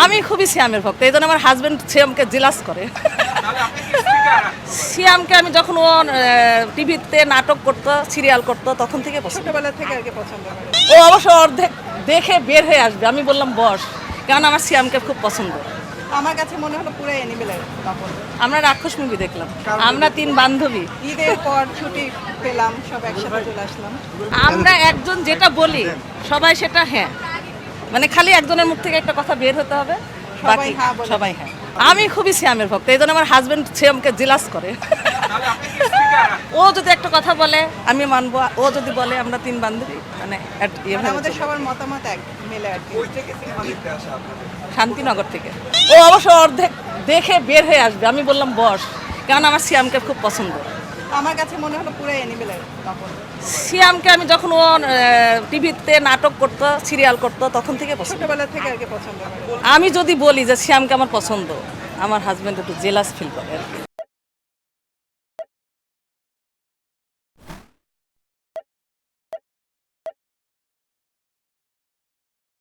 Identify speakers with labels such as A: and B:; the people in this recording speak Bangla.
A: আমি খুবই সিয়ামের ভক্ত, এই জন্য আমার হাজবেন্ড সিয়ামকে জেলাস করে। সিয়ামকে আমি যখন ও টিভিতে নাটক করতো, সিরিয়াল করতো, তখন থেকে পছন্দ।
B: ছোটবেলা থেকে আর কি পছন্দ করে।
A: ও অবশ্য অর্ধেক দেখে বের হয়ে আসবে, আমি বললাম বস, কারণ আমার সিয়ামকে খুব পছন্দ।
B: আমার কাছে মনে হলো পুরো অ্যানিমেলের কাপড়।
A: আমরা রাক্ষস মুভি দেখলাম, আমরা 3 বান্ধবী।
B: ঈদের পর ছুটি পেলাম, সব একসাথে চলে আসলাম।
A: আমরা একজন যেটা বলি সবাই সেটা হ্যাঁ, মানে খালি একজনের মুখ থেকে একটা কথা বের হতে হবে, বাকি
B: হ্যাঁ বলে।
A: সবাই হ্যাঁ। আমি খুবই সিয়ামের ভক্ত, এই জন্য আমার হাজবেন্ড সিয়ামকে জেলাস করে। ও যদি একটা কথা বলে আমি মানবো, ও যদি বলে আমরা 3 বান্ধবী, মানে
B: মানে আমাদের সবার মতামত এক মেলে আর কি।
A: শান্তিনগর থেকে। ও অবশ্য অর্ধেক দেখে বের হয়ে আসবে, আমি বললাম বস, কারণ আমার সিয়ামকে খুব পছন্দ।
B: আমার কাছে মনে হলো পুরো অ্যানিমেলের কাপড়।
A: সিয়ামকে আমি যখন ও টিভিতে নাটক করতো, সিরিয়াল করতো, তখন থেকে পছন্দ।
B: ছোটবেলা থেকে আর কি পছন্দ করে।
A: আমি যদি বলি যে সিয়ামকে আমার পছন্দ, আমার হাজবেন্ড একটু জেলাস ফিল করে আর কি।